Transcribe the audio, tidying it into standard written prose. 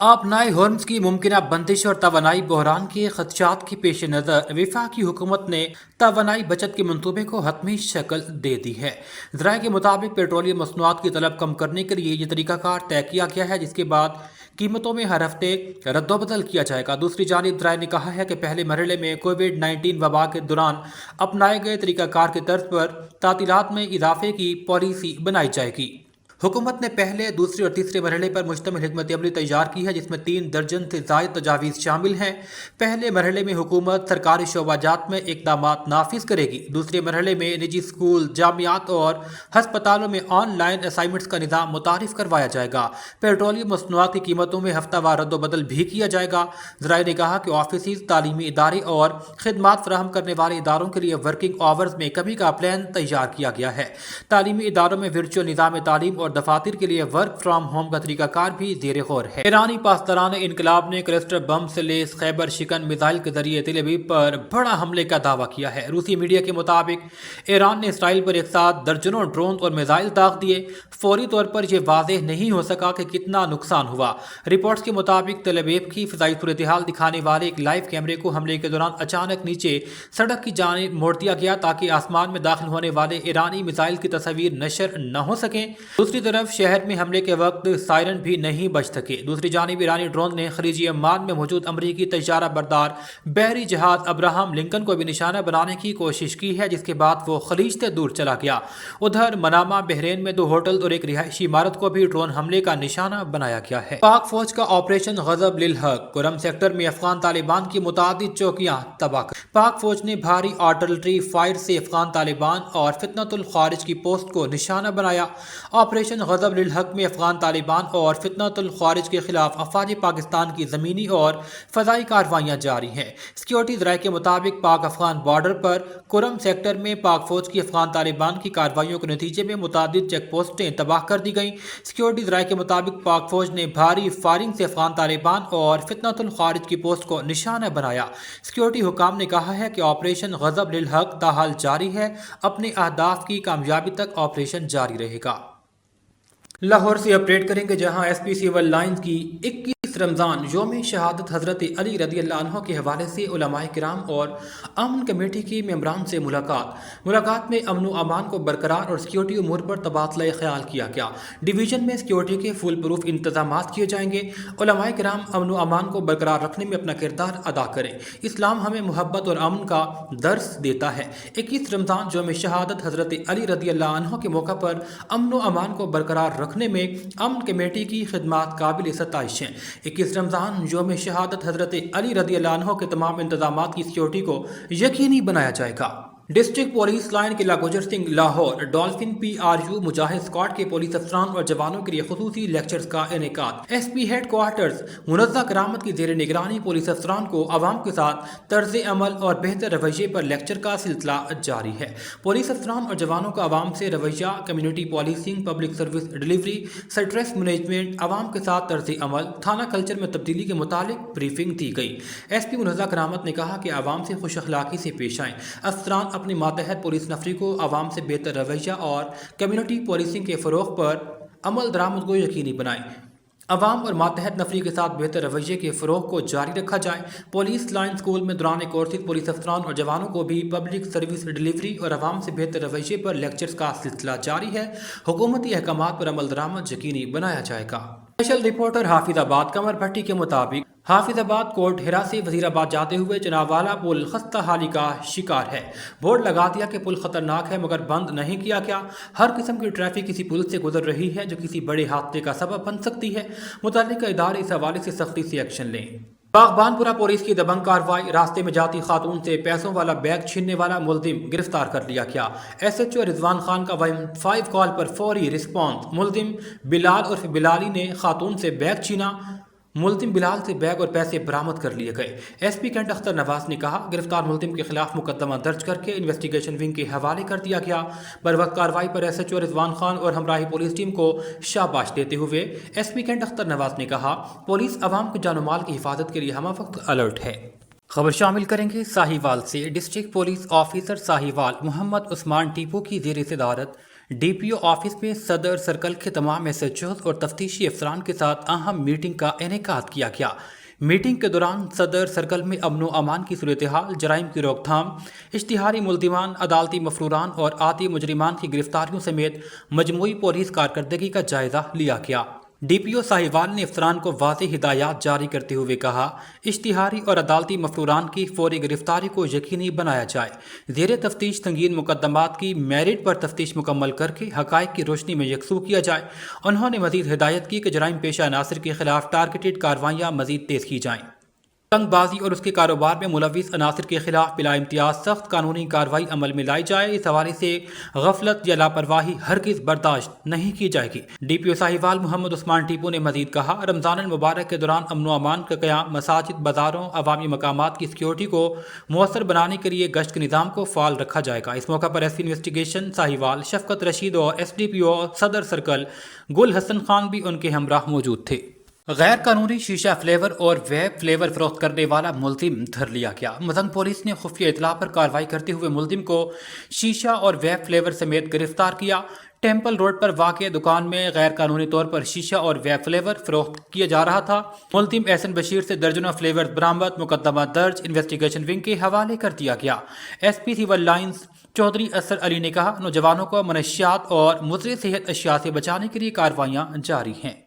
आबनाई horns की मुमकिन बंदिश और तवानाई बहरान के खदशात के पेश नज़र वफाकी हुकूमत ने तवानाई बचत के मनसूबे को हतमी शक्ल दे दी है। ज़राए के मुताबिक पेट्रोलियम मसनूआत की तलब कम करने के लिए ये तरीकाकार तय किया गया है, जिसके बाद कीमतों में हर हफ्ते रद्दोबदल किया जाएगा। दूसरी जानिब ज़राए ने कहा है कि पहले मरहले में कोविड-19 वबा के दौरान अपनाए गए तरीकाकार की तर्ज पर तातीलात में इजाफे की पॉलिसी बनाई जाएगी। हुकूमत ने पहले, दूसरे और तीसरे मरहले पर मुश्तमिल हिकमत अमली तैयार की है, जिसमें 3 दर्जन से ज़ायद तजावीज़ शामिल हैं। पहले मरहले में हुकूमत सरकारी शोबाजात में इक़दामात नाफिज करेगी। दूसरे मरहले में निजी स्कूल, जामियात और हस्पतालों में ऑनलाइन असाइनमेंट्स का निज़ाम मुतारिफ करवाया जाएगा। पेट्रोलियम मसनूआत की कीमतों में हफ्तावार रद्दोबदल भी किया जाएगा। ज़राए ने कहा कि ऑफिस, तालीमी इदारे और खिदमात फराहम करने वाले इदारों के लिए वर्किंग आवर्स में कमी का प्लान तैयार किया गया है। तालीमी इदारों में वर्चुअल निज़ाम तालीम और दफातर के लिए वर्क फ्राम होम का तरीकाकार भी ज़ेर गौर है। ईरानी पासदारान इनकलाब ने क्लस्टर बम से लैस खैबर शिकन मिसाइल के जरिए तेल अवीव पर बड़ा हमले का दावा किया है। रूसी मीडिया के मुताबिक ईरान ने इसराइल पर एक साथ दर्जनों ड्रोन और मिसाइल दाग दिए। फौरी तौर पर यह वाज़ेह नहीं हो सका कि कितना नुकसान हुआ। रिपोर्ट्स के मुताबिक तेल अवीव की फिजाई सूरत हाल दिखाने वाले एक लाइव कैमरे को हमले के दौरान अचानक नीचे सड़क की जानिब मोड़ दिया गया, ताकि आसमान में दाखिल होने वाले ईरानी मिसाइल की तस्वीर नशर न हो सके। दूसरी तरफ शहर में हमले के वक्त सायरन भी नहीं बज सके। दूसरी जानिब ईरानी ड्रोन ने खलीजी अम्मान में मौजूद अमरीकी तैयारा बरदार बहरी जहाज अब्राहम लिंकन को भी निशाना बनाने की कोशिश की है, जिसके बाद वो खलीज से दूर चला गया। उधर मनामा बहरेन में 2 होटल और एक रिहायशी इमारत को भी ड्रोन हमले का निशाना बनाया गया है। पाक फौज का ऑपरेशन गजब लिल हक, कुरम सेक्टर में अफगान तालिबान की मुतादिद चौकियां तबाह। पाक फौज ने भारी आर्टिलरी फायर से अफगान तालिबान और फितनतुल खारिज की पोस्ट को निशाना बनाया। ऑपरेशन गजब लिल हक में अफगान तालिबान और फितनतुल खारिज के खिलाफ अफवाज पाकिस्तान की ज़मीनी और फ़ज़ाई कार्रवाइयाँ जारी हैं। सिक्योरिटी ज़राए के मुताबिक पाक अफगान बॉर्डर पर कुरम सेक्टर में पाक फौज की अफगान तालिबान की कार्रवाइयों के नतीजे में मुतादिद चेक पोस्टें तबाह कर दी गईं। सिक्योरिटी ज़राए के मुताबिक पाक फौज ने भारी फायरिंग से अफगान तालिबान और फितनतुल खारिज की पोस्ट को निशाना बनाया। सिक्योरिटी हुकाम ने कहा है कि ऑपरेशन गजब लिल हक ताहाल जारी है। अपने अहदाफ की कामयाबी तक ऑपरेशन जारी रहेगा। लाहौर से अपडेट करेंगे, जहां एसपी सिविल लाइंस की 21 रमज़ान योम शहादत हज़रत अली रज़ियल्लाहु अन्हु के हवाले से उलमाए किराम और अमन कमेटी की मेंबरान से मुलाकात में अमन व अमान को बरकरार और सिक्योरिटी उमूर पर तबादला ख्याल किया गया। डिवीज़न में सिक्योरिटी के फुल प्रूफ इंतजाम किए जाएंगे। उलमाए किराम अमन व अमान को बरकरार रखने में अपना किरदार अदा करें। इस्लाम हमें मोहब्बत और अमन का दर्स देता है। 21 रमज़ान योम शहादत हज़रत अली रज़ियल्लाहु अन्हु के मौका पर अमन व अमान को बरकरार रखने में अमन कमेटी की खिदमात काबिल सताइश हैं। 21 रमज़ान योम शहादत हज़रत अली रज़ियल्लाहु अन्हु के तमाम इंतजामात की सिक्योरिटी को यकीनी बनाया जाएगा। डिस्ट्रिक्ट पुलिस लाइन के गुजर सिंह लाहौर डॉल्फिन PRU मुजाहिद स्क्वाड के पुलिस अफसरान और जवानों के लिए खुसूसी लेक्चर्स का इनेकाद। SP हेड क्वार्टर्स मुनज़्ज़ा करामत की ज़ेर निगरानी पुलिस अफसरान को आवाम के साथ तर्ज अमल और बेहतर रवैये पर लेक्चर का सिलसिला जारी है। पुलिस अफसरान और जवानों का आवाम से रवैया, community policing, public service delivery, stress management, आवाम के साथ तर्ज अमल, थाना कल्चर में तब्दीली के मुतालिक ब्रीफिंग दी गई। SP मुनज़्ज़ा करामत ने कहा कि आवाम से खुश अखलाकी से पेश आएँ। अफसरान अपनी मातहत पुलिस नफरी को आवाम से बेहतर रवैया और कम्युनिटी पॉलिसिंग के फ़रोग़ पर अमल दरामद को यकीनी बनाएं। अवाम और मातहत नफरी के साथ बेहतर रवैये के फ़रोग़ को जारी रखा जाए। पुलिस लाइन स्कूल में दौरान कोर्सेज पुलिस अफसरान और जवानों को भी पब्लिक सर्विस डिलीवरी और अवाम से बेहतर रवैये पर लेक्चर्स का सिलसिला जारी है। हुकूमती अहकामात पर अमल दरामद यकीनी बनाया जाएगा। स्पेशल रिपोर्टर हाफिजाबाद कमर भट्टी के मुताबिक हाफिजाबाद कोट हिरा से वजीराबाद जाते हुए चनावाला पुल खस्ता हाली का शिकार है। बोर्ड लगा दिया कि पुल खतरनाक है, मगर बंद नहीं किया गया। हर किस्म की ट्रैफिक किसी पुल से गुजर रही है, जो किसी बड़े हादसे का सबब बन सकती है। मुतल्लिका इदारे इस हवाले से सख्ती से एक्शन लें। बागबानपुरा पुलिस की दबंग कार्रवाई। रास्ते में जाती खातून से पैसों वाला बैग छीनने वाला मुलजिम गिरफ्तार कर लिया गया। SHO रिजवान खान का 115 कॉल पर फौरी रिस्पॉन्स। मुलजिम बिलाल उर्फ बिलाली ने खातून से बैग छीना। मुलजिम बिलाल से बैग और पैसे बरामद कर लिए गए। SP कैंट अख्तर नवाज ने कहा, गिरफ्तार मुलजिम के खिलाफ मुकदमा दर्ज करके इन्वेस्टिगेशन विंग के हवाले कर दिया गया। बरवक्त कार्रवाई पर SHO रिजवान खान और हमराही पुलिस टीम को शाबाश देते हुए SP कैंट अख्तर नवाज ने कहा, पुलिस अवाम के जान माल की हिफाजत के लिए हम वक्त अलर्ट है। खबर शामिल करेंगे साहिवाल से। District police officer Sahiwal Mohammad Usman Tipu की ज़ेर सदारत ڈی پی او آفس میں صدر سرکل کے تمام ایس ایچ اوز اور تفتیشی افسران کے ساتھ اہم میٹنگ کا انعقاد کیا گیا۔ میٹنگ کے دوران صدر سرکل میں امن و امان کی صورتحال، جرائم کی روک تھام، اشتہاری ملزمان، عدالتی مفروران اور آتی مجرمان کی گرفتاریوں سمیت مجموعی پولیس کارکردگی کا جائزہ لیا گیا۔ ڈی پی او ساہیوال نے افسران کو واضح ہدایات جاری کرتے ہوئے کہا، اشتہاری اور عدالتی مفروران کی فوری گرفتاری کو یقینی بنایا جائے، زیر تفتیش سنگین مقدمات کی میرٹ پر تفتیش مکمل کر کے حقائق کی روشنی میں یکسو کیا جائے۔ انہوں نے مزید ہدایت کی کہ جرائم پیشہ عناصر کے خلاف ٹارگیٹڈ کارروائیاں مزید تیز کی جائیں۔ تنگ بازی اور اس کے کاروبار میں ملوث عناصر کے خلاف بلا امتیاز سخت قانونی کارروائی عمل میں لائی جائے۔ اس حوالے سے غفلت یا لاپرواہی ہرگز برداشت نہیں کی جائے گی۔ ڈی پی او ساہیوال محمد عثمان ٹیپو نے مزید کہا، رمضان المبارک کے دوران امن و امان کا قیام، مساجد، بازاروں، عوامی مقامات کی سیکیورٹی کو مؤثر بنانے کے لیے گشت کے نظام کو فعال رکھا جائے گا۔ اس موقع پر ایس پی انویسٹیگیشن ساہیوال شفقت رشید اور ایس ڈی پی او صدر سرکل گل حسن خان بھی ان کے ہمراہ موجود تھے۔ غیر قانونی شیشہ فلیور اور ویب فلیور فروخت کرنے والا ملزم دھر لیا گیا۔ مزنگ پولیس نے خفیہ اطلاع پر کارروائی کرتے ہوئے ملزم کو شیشہ اور ویب فلیور سمیت گرفتار کیا۔ ٹیمپل روڈ پر واقع دکان میں غیر قانونی طور پر شیشہ اور ویب فلیور فروخت کیا جا رہا تھا۔ ملزم احسن بشیر سے درجنوں فلیور برآمد، مقدمہ درج انویسٹیگیشن ونگ کے حوالے کر دیا گیا۔ SP civil lines Chaudhry Asar Ali نے کہا، نوجوانوں کو منشیات اور مضر صحت اشیاء سے بچانے کے لیے کارروائیاں جاری ہیں۔